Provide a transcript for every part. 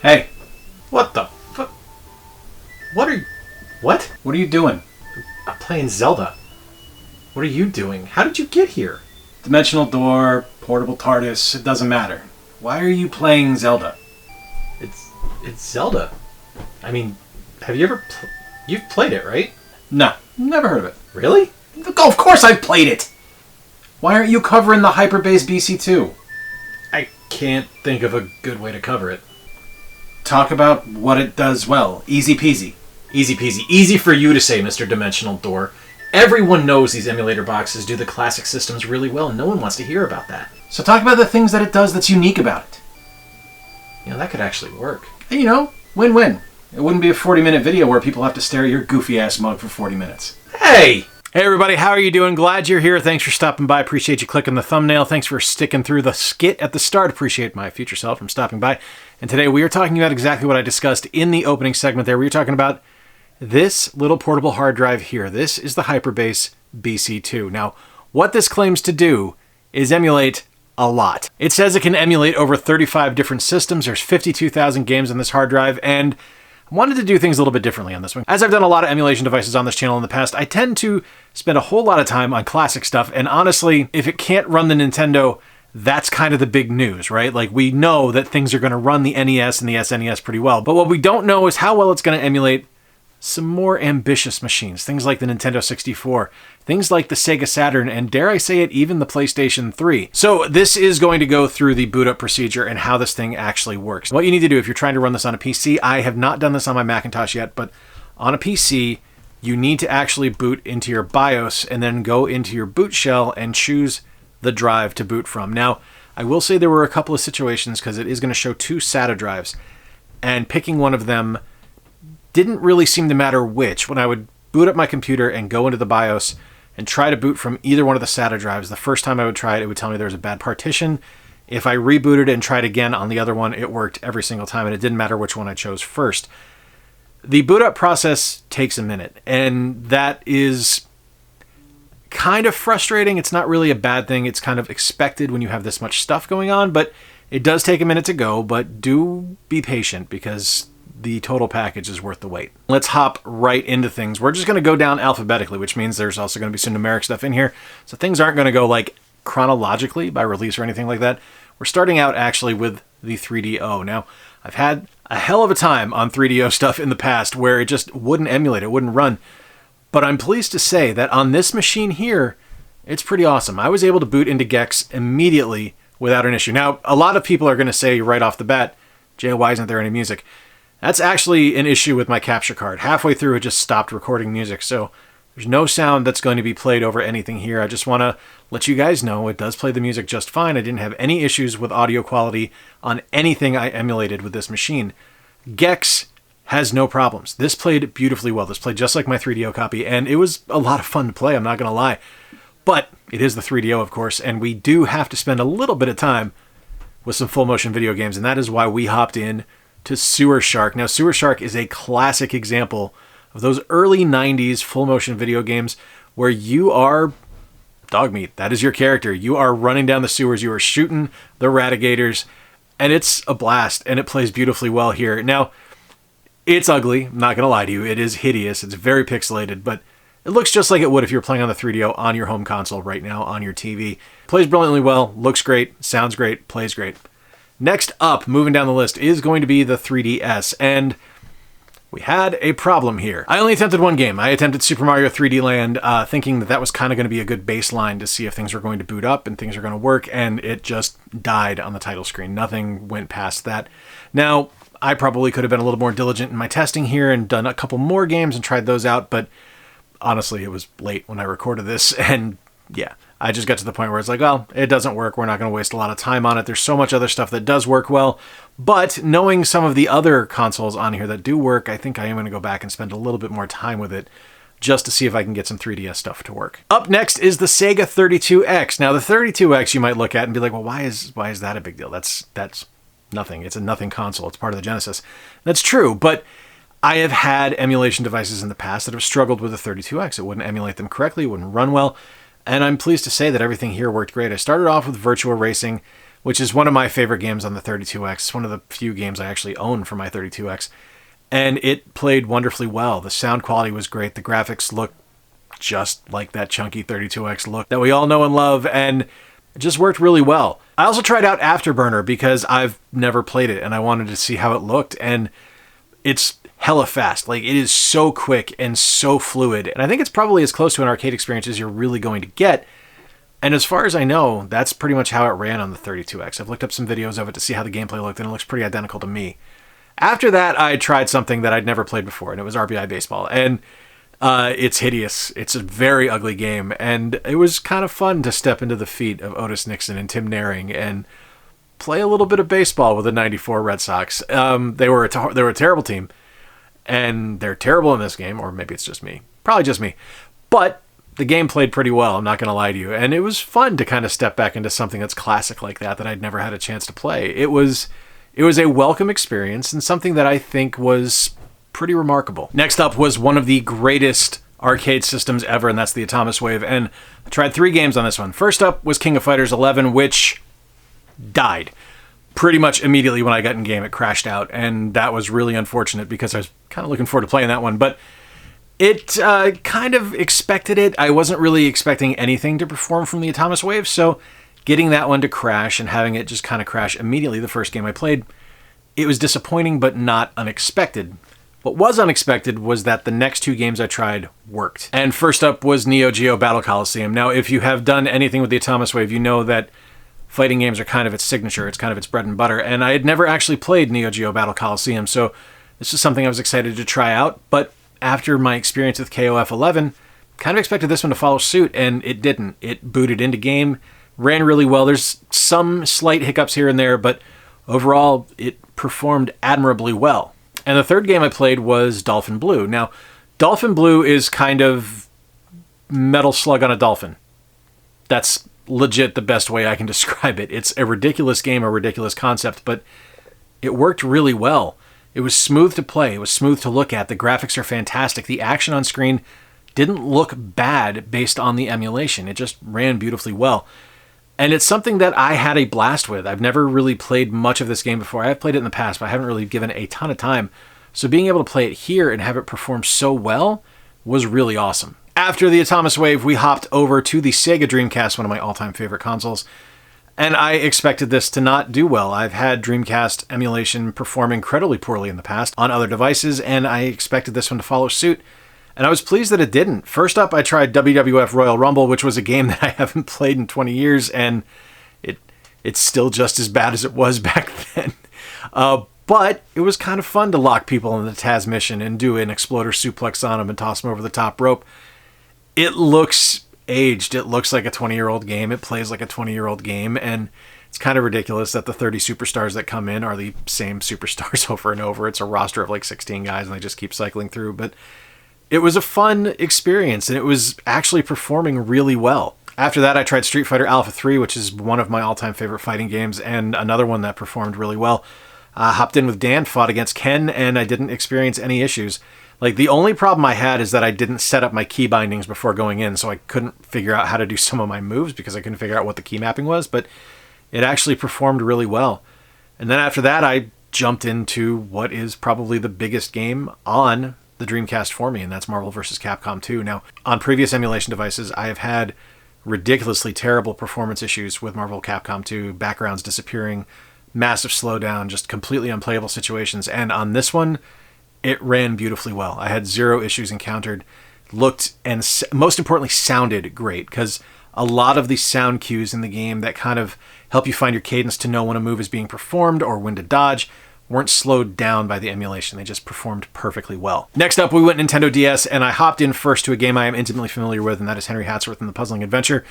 Hey, What the fuck? What are you... What? what are you doing? I'm playing Zelda. What are you doing? How did you get here? Dimensional door, portable TARDIS, it doesn't matter. Why are you playing Zelda? It's Zelda. I mean, have you ever... You've played it, right? No, never heard of it. Really? Oh, of course I've played it! Why aren't you covering the Hyper Base BC2? I can't think of a good way to cover it. Talk about what it does well. Easy peasy. Easy peasy. Easy for you to say, Mr. Dimensional Door. Everyone knows these emulator boxes do the classic systems really well. No one wants to hear about that. So talk about the things that it does that's unique about it. You know, that could actually work. And, you know, win-win. It wouldn't be a 40-minute video where people have to stare at your goofy-ass mug for 40 minutes. Hey! Hey everybody, how are you doing? Glad you're here. Thanks for stopping by. Appreciate you clicking the thumbnail. Thanks for sticking through the skit at the start. Appreciate my future self from stopping by. And today we are talking about exactly what I discussed in the opening segment there. We were talking about this little portable hard drive here. This is the Hyper Base BC2. Now, what this claims to do is emulate a lot. It says it can emulate over 35 different systems. There's 52,000 games on this hard drive, and I wanted to do things a little bit differently on this one. As I've done a lot of emulation devices on this channel in the past, I tend to spend a whole lot of time on classic stuff, and honestly, if it can't run the Nintendo, that's kind of the big news, right? Like, we know that things are going to run the NES and the SNES pretty well, but what we don't know is how well it's going to emulate some more ambitious machines, things like the Nintendo 64, things like the Sega Saturn, and dare I say it, even the PlayStation 3. So this is going to go through the boot up procedure and how this thing actually works. What you need to do if you're trying to run this on a PC, I have not done this on my Macintosh yet, but on a PC, you need to actually boot into your BIOS and then go into your boot shell and choose the drive to boot from. Now, I will say there were a couple of situations because it is going to show two SATA drives, and picking one of them didn't really seem to matter which. When I would boot up my computer and go into the BIOS and try to boot from either one of the SATA drives, the first time I would try it, it would tell me there was a bad partition. If I rebooted and tried again on the other one, it worked every single time, and it didn't matter which one I chose first. The boot up process takes a minute, and that is kind of frustrating. It's not really a bad thing. It's kind of expected when you have this much stuff going on, but it does take a minute to go, but do be patient because the total package is worth the wait. Let's hop right into things. We're just going to go down alphabetically, which means there's also going to be some numeric stuff in here. So things aren't going to go like chronologically by release or anything like that. We're starting out actually with the 3DO. Now, I've had a hell of a time on 3DO stuff in the past where it just wouldn't emulate, it wouldn't run. But I'm pleased to say that on this machine here, it's pretty awesome. I was able to boot into gex immediately without an issue. Now, a lot of people are going to say right off the bat, Jay, why isn't there any music? That's actually an issue with my capture card. Halfway through, it just stopped recording music, so there's no sound that's going to be played over anything here. I just want to let you guys know it does play the music just fine. I didn't have any issues with audio quality on anything I emulated with this machine. gex has no problems. This played beautifully well. This played just like my 3DO copy, and it was a lot of fun to play, I'm not going to lie. But it is the 3DO, of course, and we do have to spend a little bit of time with some full-motion video games, and that is why we hopped in to Sewer Shark. Now, Sewer Shark is a classic example of those early 90s full-motion video games where you are dog meat. That is your character. You are running down the sewers. You are shooting the ratigators, and it's a blast, and it plays beautifully well here. Now, it's ugly. I'm not going to lie to you. It is hideous. It's very pixelated, but it looks just like it would if you were playing on the 3DO on your home console right now on your TV. Plays brilliantly well, looks great, sounds great, plays great. Next up, moving down the list, is going to be the 3DS, and we had a problem here. I only attempted one game. I attempted Super Mario 3D Land, thinking that that was kind of going to be a good baseline to see if things were going to boot up and things are going to work, and it just died on the title screen. Nothing went past that. Now, I probably could have been a little more diligent in my testing here and done a couple more games and tried those out, but honestly, it was late when I recorded this, and yeah, I just got to the point where it's like, well, it doesn't work. We're not going to waste a lot of time on it. There's so much other stuff that does work well, but knowing some of the other consoles on here that do work, I think I am going to go back and spend a little bit more time with it just to see if I can get some 3DS stuff to work. Up next is the Sega 32X. Now, the 32X you might look at and be like, well, why is that a big deal? That's nothing. It's a nothing console. It's part of the Genesis. That's true, but I have had emulation devices in the past that have struggled with the 32X. It wouldn't emulate them correctly, it wouldn't run well, and I'm pleased to say that everything here worked great. I started off with Virtua Racing, which is one of my favorite games on the 32X. It's one of the few games I actually own for my 32X. And it played wonderfully well. The sound quality was great. The graphics looked just like that chunky 32X look that we all know and love, and it just worked really well. I also tried out Afterburner because I've never played it and I wanted to see how it looked, and it's hella fast. Like, it is so quick and so fluid, and I think it's probably as close to an arcade experience as you're really going to get. And as far as I know, that's pretty much how it ran on the 32X. I've looked up some videos of it to see how the gameplay looked, and it looks pretty identical to me. After that, I tried something that I'd never played before, and it was RBI Baseball. And it's hideous. It's a very ugly game, and it was kind of fun to step into the feet of Otis Nixon and Tim Naring and play a little bit of baseball with the '94 Red Sox. They were a terrible team, and they're terrible in this game, or maybe it's just me. Probably just me. But the game played pretty well, I'm not going to lie to you, and it was fun to kind of step back into something that's classic like that I'd never had a chance to play. It was a welcome experience and something that I think was pretty remarkable. Next up was one of the greatest arcade systems ever, and that's the Atari Wave, and I tried 3 games on this one. First up was King of Fighters 11, which died pretty much immediately when I got in game. It crashed out, and that was really unfortunate because I was kind of looking forward to playing that one, but it kind of expected it. I wasn't really expecting anything to perform from the Atari Wave, so getting that one to crash and having it just kind of crash immediately the first game I played, it was disappointing but not unexpected. What was unexpected was that the next 2 games I tried worked. And first up was Neo Geo Battle Coliseum. Now, if you have done anything with the Atari Wave, you know that fighting games are kind of its signature. It's kind of its bread and butter. And I had never actually played Neo Geo Battle Coliseum, so this is something I was excited to try out. But after my experience with KOF 11, kind of expected this one to follow suit, and it didn't. It booted into game, ran really well. There's some slight hiccups here and there, but overall, it performed admirably well. And the third game I played was Dolphin Blue. Now, Dolphin Blue is kind of Metal Slug on a dolphin. That's legit the best way I can describe it. It's a ridiculous game, a ridiculous concept, but it worked really well. It was smooth to play. It was smooth to look at. The graphics are fantastic. The action on screen didn't look bad based on the emulation. It just ran beautifully well. And it's something that I had a blast with. I've never really played much of this game before. I have played it in the past, but I haven't really given it a ton of time. So being able to play it here and have it perform so well was really awesome. After the Atari Wave, we hopped over to the Sega Dreamcast, one of my all-time favorite consoles. And I expected this to not do well. I've had Dreamcast emulation perform incredibly poorly in the past on other devices, and I expected this one to follow suit. And I was pleased that it didn't. First up, I tried WWF Royal Rumble, which was a game that I haven't played in 20 years, and it's still just as bad as it was back then. But it was kind of fun to lock people in the Taz mission and do an exploder suplex on them and toss them over the top rope. It looks aged. It looks like a 20-year-old game. It plays like a 20-year-old game, and it's kind of ridiculous that the 30 superstars that come in are the same superstars over and over. It's a roster of like 16 guys, and they just keep cycling through, but it was a fun experience, and it was actually performing really well. After that, I tried Street Fighter Alpha 3, which is one of my all-time favorite fighting games, and another one that performed really well. Hopped in with Dan, fought against Ken, and I didn't experience any issues. Like, the only problem I had is that I didn't set up my key bindings before going in, so I couldn't figure out how to do some of my moves because I couldn't figure out what the key mapping was, but it actually performed really well. And then after that, I jumped into what is probably the biggest game on the Dreamcast for me, and that's Marvel vs. Capcom 2. Now, on previous emulation devices, I have had ridiculously terrible performance issues with Marvel Capcom 2, backgrounds disappearing, massive slowdown, just completely unplayable situations. And on this one, it ran beautifully well. I had 0 issues encountered, looked, and most importantly, sounded great, because a lot of the sound cues in the game that kind of help you find your cadence to know when a move is being performed or when to dodge weren't slowed down by the emulation. They just performed perfectly well. Next up, we went Nintendo DS, and I hopped in first to a game I am intimately familiar with, and that is Henry Hatsworth and the Puzzling Adventure.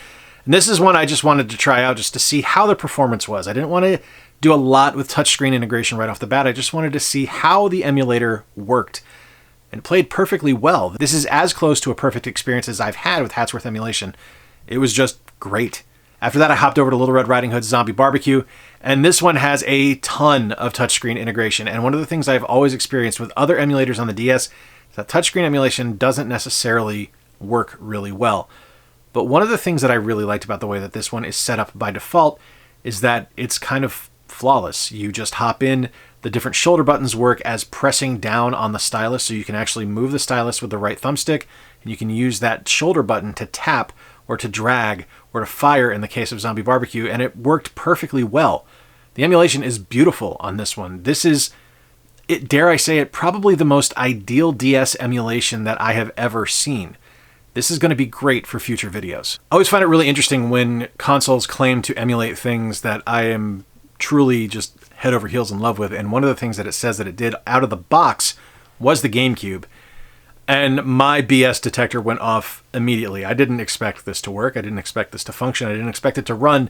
And this is one I just wanted to try out just to see how the performance was. I didn't want to do a lot with touchscreen integration right off the bat. I just wanted to see how the emulator worked, and played perfectly well. This is as close to a perfect experience as I've had with Hatsworth emulation. It was just great. After that, I hopped over to Little Red Riding Hood's Zombie Barbecue, and this one has a ton of touchscreen integration. And one of the things I've always experienced with other emulators on the DS is that touchscreen emulation doesn't necessarily work really well. But one of the things that I really liked about the way that this one is set up by default is that it's kind of flawless. You just hop in, the different shoulder buttons work as pressing down on the stylus, so you can actually move the stylus with the right thumbstick, and you can use that shoulder button to tap or to drag or to fire in the case of Zombie Barbecue, and it worked perfectly well. The emulation is beautiful on this one. This is, dare I say it, probably the most ideal DS emulation that I have ever seen. This is going to be great for future videos. I always find it really interesting when consoles claim to emulate things that I am truly just head over heels in love with, and one of the things that it says that it did out of the box was the GameCube. And my BS detector went off immediately. I didn't expect this to work. I didn't expect this to function. I didn't expect it to run.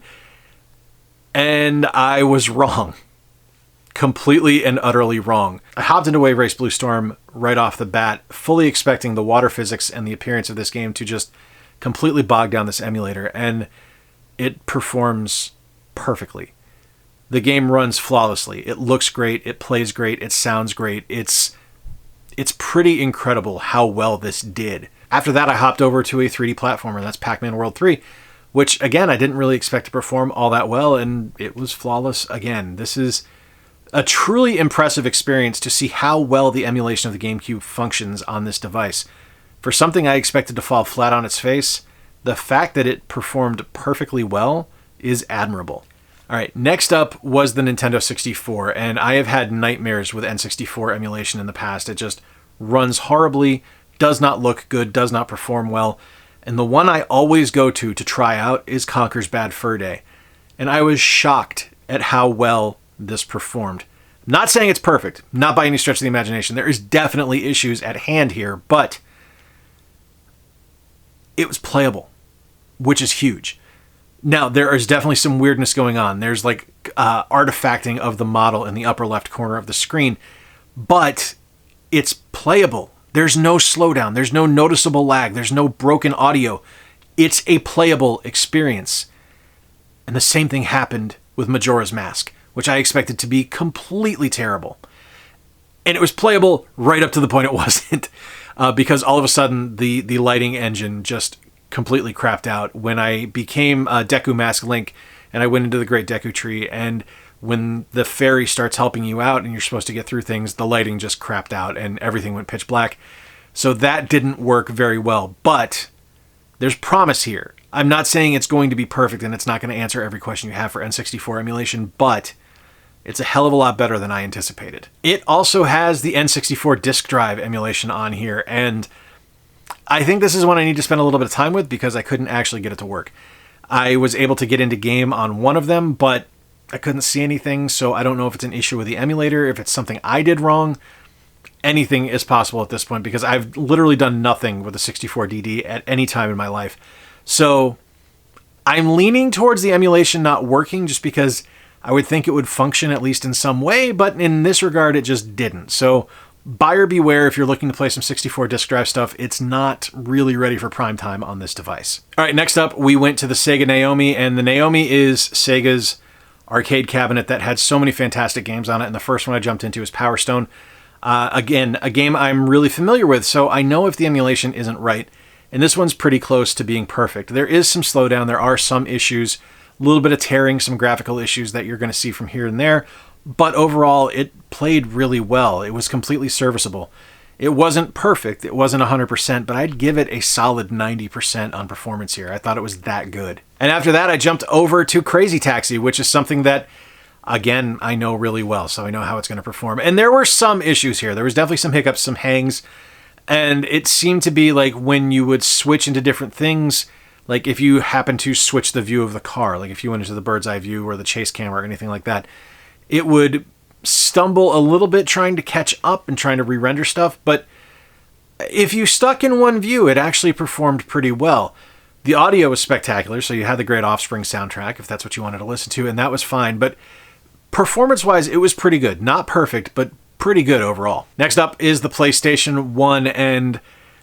And I was wrong. Completely and utterly wrong. I hopped into Wave Race Blue Storm right off the bat, fully expecting the water physics and the appearance of this game to just completely bog down this emulator, and it performs perfectly. The game runs flawlessly. It looks great. It plays great. It sounds great. It's pretty incredible how well this did. After that, I hopped over to a 3D platformer. That's Pac-Man World 3, which, again, I didn't really expect to perform all that well, and it was flawless again. This is a truly impressive experience to see how well the emulation of the GameCube functions on this device. For something I expected to fall flat on its face, the fact that it performed perfectly well is admirable. All right, next up was the Nintendo 64, and I have had nightmares with N64 emulation in the past. It just runs horribly, does not look good, does not perform well, and the one I always go to try out is Conker's Bad Fur Day, and I was shocked at how well this performed. Not saying it's perfect, not by any stretch of the imagination. There is definitely issues at hand here, but it was playable, which is huge. Now, there is definitely some weirdness going on. There's like artifacting of the model in the upper left corner of the screen, but it's playable. There's no slowdown. There's no noticeable lag. There's no broken audio. It's a playable experience. And the same thing happened with Majora's Mask, which I expected to be completely terrible. And it was playable right up to the point it wasn't, because all of a sudden the lighting engine just completely crapped out when I became Deku Mask Link and I went into the Great Deku Tree, and when the fairy starts helping you out and you're supposed to get through things, the lighting just crapped out and everything went pitch black. So that didn't work very well, but there's promise here. I'm not saying it's going to be perfect and it's not going to answer every question you have for N64 emulation, but it's a hell of a lot better than I anticipated. It also has the N64 disk drive emulation on here, and I think this is one I need to spend a little bit of time with because I couldn't actually get it to work. I was able to get into game on one of them, but I couldn't see anything, so I don't know if it's an issue with the emulator, if it's something I did wrong. Anything is possible at this point because I've literally done nothing with the 64DD at any time in my life. So I'm leaning towards the emulation not working just because I would think it would function at least in some way, but in this regard, it just didn't. So buyer beware if you're looking to play some 64 disk drive stuff. It's not really ready for prime time on this device. All right, next up, we went to the Sega Naomi, and the Naomi is Sega's arcade cabinet that had so many fantastic games on it, and the first one I jumped into is Power Stone. Again, a game I'm really familiar with, so I know if the emulation isn't right, and this one's pretty close to being perfect. There is some slowdown, there are some issues, a little bit of tearing, some graphical issues that you're going to see from here and there, but overall, it played really well. It was completely serviceable. It wasn't perfect, it wasn't 100%, but I'd give it a solid 90% on performance here. I thought it was that good. And after that, I jumped over to Crazy Taxi, which is something that, again, I know really well, so I know how it's going to perform. And there were some issues here. There was definitely some hiccups, some hangs, and it seemed to be like when you would switch into different things, like if you happen to switch the view of the car, like if you went into the bird's eye view or the chase camera or anything like that, it would stumble a little bit trying to catch up and trying to re-render stuff, but if you stuck in one view, it actually performed pretty well. The audio was spectacular, so you had the Great Offspring soundtrack, if that's what you wanted to listen to, and that was fine, but performance-wise, it was pretty good. Not perfect, but pretty good overall. Next up is the PlayStation 1, and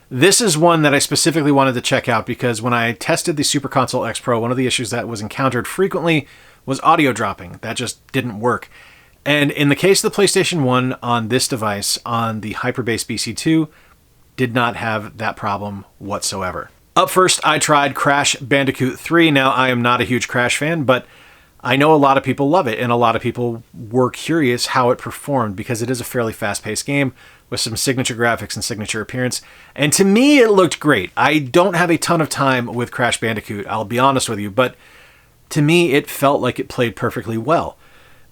this is one that I specifically wanted to check out because when I tested the Super Console X Pro, one of the issues that was encountered frequently was audio dropping. That just didn't work. And in the case of the PlayStation 1 on this device, on the Hyper Base BC2, did not have that problem whatsoever. Up first, I tried Crash Bandicoot 3. Now, I am not a huge Crash fan, but I know a lot of people love it, and a lot of people were curious how it performed because it is a fairly fast-paced game with some signature graphics and signature appearance. And to me, it looked great. I don't have a ton of time with Crash Bandicoot, I'll be honest with you, but to me, it felt like it played perfectly well.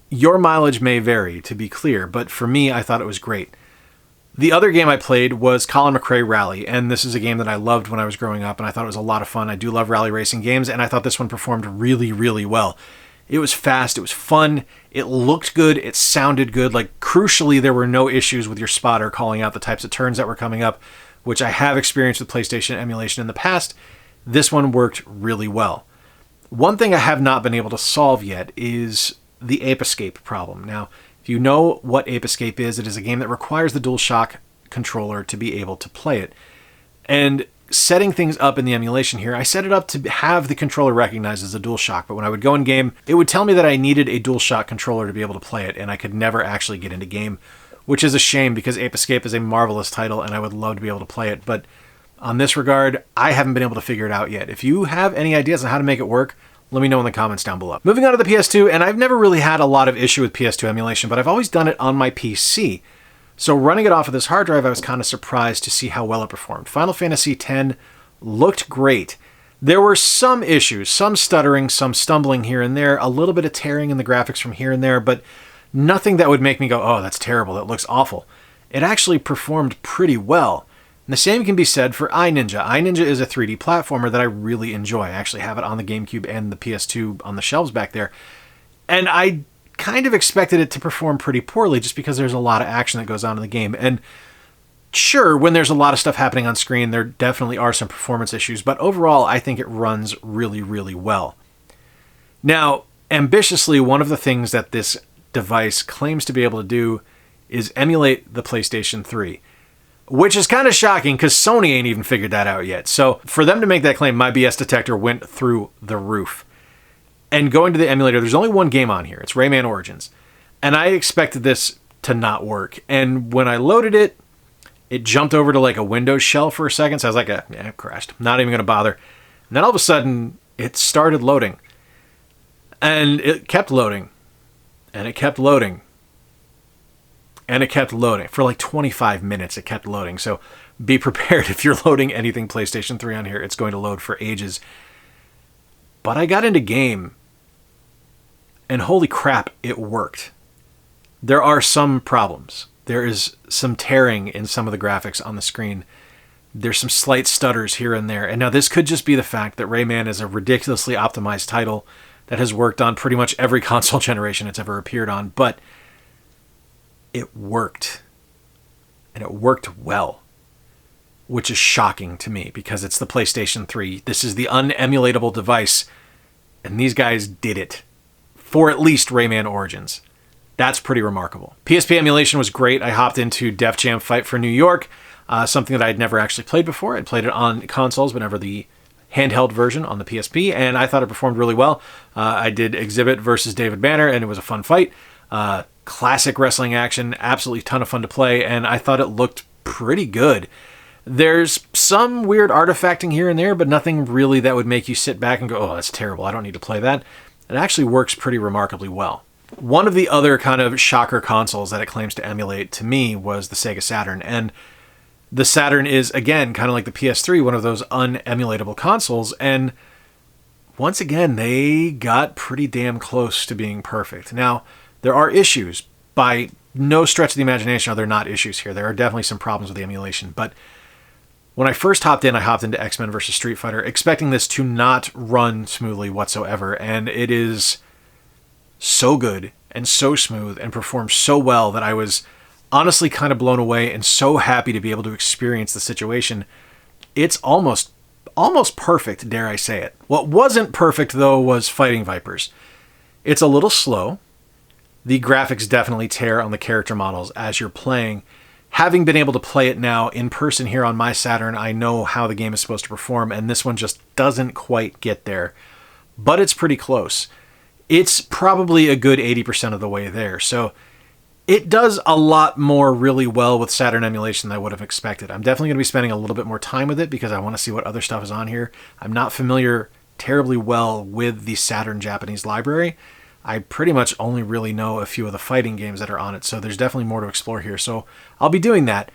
Your mileage may vary, to be clear, but for me, I thought it was great. The other game I played was Colin McRae Rally, and this is a game that I loved when I was growing up, and I thought it was a lot of fun. I do love rally racing games, and I thought this one performed really, really well. It was fast, it was fun, it looked good, it sounded good. Like, crucially, there were no issues with your spotter calling out the types of turns that were coming up, which I have experienced with PlayStation emulation in the past. This one worked really well. One thing I have not been able to solve yet is the Ape Escape problem. Now, if you know what Ape Escape is, it is a game that requires the DualShock controller to be able to play it. And setting things up in the emulation here, I set it up to have the controller recognized as a DualShock, but when I would go in game, it would tell me that I needed a DualShock controller to be able to play it, and I could never actually get into game, which is a shame because Ape Escape is a marvelous title and I would love to be able to play it, but on this regard, I haven't been able to figure it out yet. If you have any ideas on how to make it work, let me know in the comments down below. Moving on to the PS2, and I've never really had a lot of issue with PS2 emulation, but I've always done it on my PC. So running it off of this hard drive, I was kind of surprised to see how well it performed. Final Fantasy X looked great. There were some issues, some stuttering, some stumbling here and there, a little bit of tearing in the graphics from here and there, but nothing that would make me go, oh, that's terrible, that looks awful. It actually performed pretty well. And the same can be said for iNinja. iNinja is a 3D platformer that I really enjoy. I actually have it on the GameCube and the PS2 on the shelves back there. And I kind of expected it to perform pretty poorly just because there's a lot of action that goes on in the game. And sure, when there's a lot of stuff happening on screen, there definitely are some performance issues, but overall, I think it runs really, really well. Now, ambitiously, one of the things that this device claims to be able to do is emulate the PlayStation 3, which is kind of shocking because Sony ain't even figured that out yet. So for them to make that claim, my BS detector went through the roof. And going to the emulator, there's only one game on here. It's Rayman Origins. And I expected this to not work. And when I loaded it, it jumped over to like a Windows shell for a second. So I was like, yeah, it crashed. Not even going to bother. And then all of a sudden, it started loading. And it kept loading. And it kept loading. And it kept loading. For like 25 minutes, it kept loading. So be prepared if you're loading anything PlayStation 3 on here. It's going to load for ages. But I got into game. And holy crap, it worked. There are some problems. There is some tearing in some of the graphics on the screen. There's some slight stutters here and there. And now this could just be the fact that Rayman is a ridiculously optimized title that has worked on pretty much every console generation it's ever appeared on. But it worked. And it worked well. Which is shocking to me because it's the PlayStation 3. This is the unemulatable device. And these guys did it. For at least Rayman Origins. That's pretty remarkable. PSP emulation was great. I hopped into Def Jam Fight for New York, something that I'd never actually played before. I'd played it on consoles, but never the handheld version on the PSP, and I thought it performed really well. I did Exhibit versus David Banner, and it was a fun fight. Classic wrestling action, absolutely ton of fun to play, and I thought it looked pretty good. There's some weird artifacting here and there, but nothing really that would make you sit back and go, oh, that's terrible, I don't need to play that. It actually works pretty remarkably well. One of the other kind of shocker consoles that it claims to emulate to me was the Sega Saturn. And the Saturn is, again, kind of like the PS3, one of those unemulatable consoles. And once again, they got pretty damn close to being perfect. Now, there are issues. By no stretch of the imagination are there not issues here. There are definitely some problems with the emulation. But when I first hopped in, I hopped into X-Men vs. Street Fighter, expecting this to not run smoothly whatsoever. And it is so good and so smooth and performs so well that I was honestly kind of blown away and so happy to be able to experience the situation. It's almost perfect, dare I say it. What wasn't perfect, though, was Fighting Vipers. It's a little slow. The graphics definitely tear on the character models as you're playing. Having been able to play it now in person here on my Saturn, I know how the game is supposed to perform, and this one just doesn't quite get there. But it's pretty close. It's probably a good 80% of the way there. So it does a lot more really well with Saturn emulation than I would have expected. I'm definitely going to be spending a little bit more time with it because I want to see what other stuff is on here. I'm not familiar terribly well with the Saturn Japanese library. I pretty much only really know a few of the fighting games that are on it, so there's definitely more to explore here. So I'll be doing that.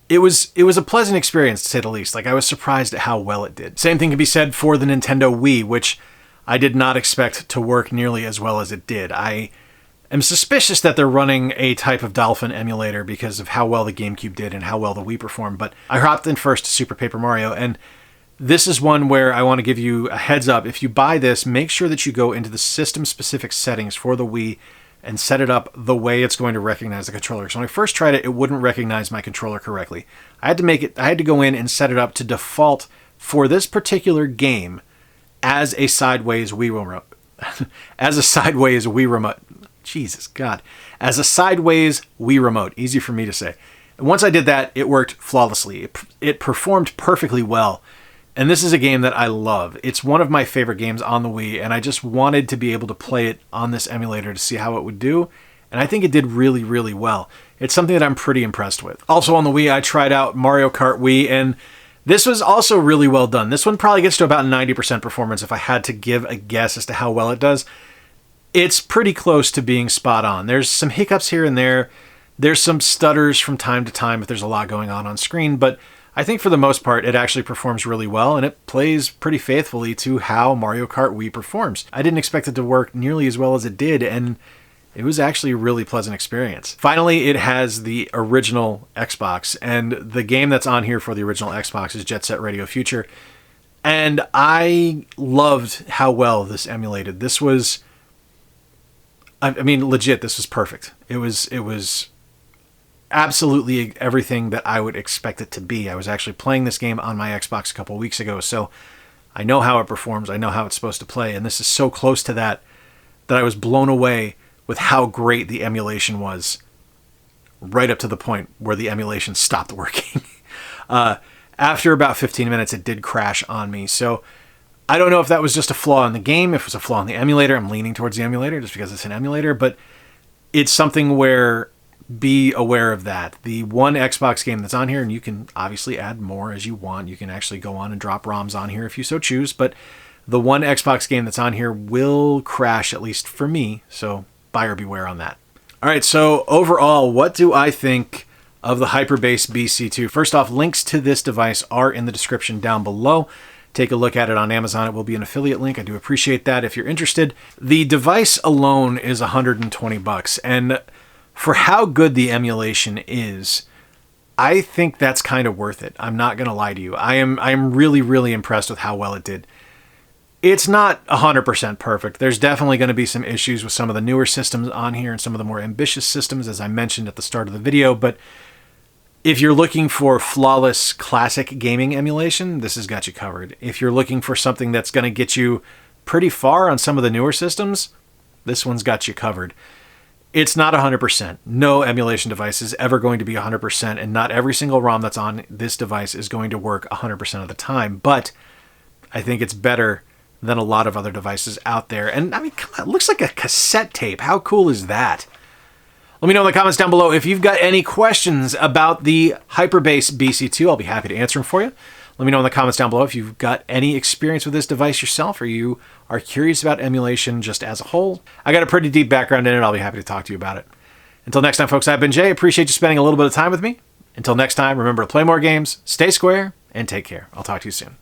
It was a pleasant experience, to say the least. Like, I was surprised at how well it did. Same thing can be said for the Nintendo Wii, which I did not expect to work nearly as well as it did. I am suspicious that they're running a type of Dolphin emulator because of how well the GameCube did and how well the Wii performed. But I hopped in first to Super Paper Mario, and this is one where I want to give you a heads up. If you buy this, make sure that you go into the system-specific settings for the Wii and set it up the way it's going to recognize the controller. So when I first tried it, it wouldn't recognize my controller correctly. I had to go in and set it up to default for this particular game as a sideways Wii remote. As a sideways Wii remote. Jesus God. As a sideways Wii remote. Easy for me to say. And once I did that, it worked flawlessly. It performed perfectly well. And this is a game that I love. It's one of my favorite games on the Wii, and I just wanted to be able to play it on this emulator to see how it would do. And I think it did really, really well. It's something that I'm pretty impressed with. Also on the Wii, I tried out Mario Kart Wii, and this was also really well done. This one probably gets to about 90% performance if I had to give a guess as to how well it does. It's pretty close to being spot on. There's some hiccups here and there. There's some stutters from time to time if there's a lot going on screen, but I think for the most part, it actually performs really well, and it plays pretty faithfully to how Mario Kart Wii performs. I didn't expect it to work nearly as well as it did, and it was actually a really pleasant experience. Finally, it has the original Xbox, and the game that's on here for the original Xbox is Jet Set Radio Future, and I loved how well this emulated. This was, I mean, legit, this was perfect. It was absolutely everything that I would expect it to be. I was actually playing this game on my Xbox a couple weeks ago, so I know how it performs. I know how it's supposed to play, and this is so close to that I was blown away with how great the emulation was right up to the point where the emulation stopped working. After about 15 minutes, it did crash on me, so I don't know if that was just a flaw in the game, if it was a flaw in the emulator. I'm leaning towards the emulator just because it's an emulator, but it's something where be aware of that. The one Xbox game that's on here, and you can obviously add more as you want. You can actually go on and drop ROMs on here if you so choose, but the one Xbox game that's on here will crash, at least for me, so buyer beware on that. All right, so overall, what do I think of the Hyper Base BC2? First off, links to this device are in the description down below. Take a look at it on Amazon. It will be an affiliate link. I do appreciate that if you're interested. The device alone is $120, and for how good the emulation is, I think that's kind of worth it. I'm not going to lie to you. I am really, really impressed with how well it did. It's not 100% perfect. There's definitely going to be some issues with some of the newer systems on here and some of the more ambitious systems, as I mentioned at the start of the video, but if you're looking for flawless classic gaming emulation, this has got you covered. If you're looking for something that's going to get you pretty far on some of the newer systems, this one's got you covered. It's not 100%. No emulation device is ever going to be 100%, and not every single ROM that's on this device is going to work 100% of the time, but I think it's better than a lot of other devices out there. And I mean, come on, it looks like a cassette tape. How cool is that? Let me know in the comments down below if you've got any questions about the Hyper Base BC2. I'll be happy to answer them for you. Let me know in the comments down below if you've got any experience with this device yourself, or you are curious about emulation just as a whole. I got a pretty deep background in it. I'll be happy to talk to you about it. Until next time, folks, I've been Jay. Appreciate you spending a little bit of time with me. Until next time, remember to play more games, stay square, and take care. I'll talk to you soon.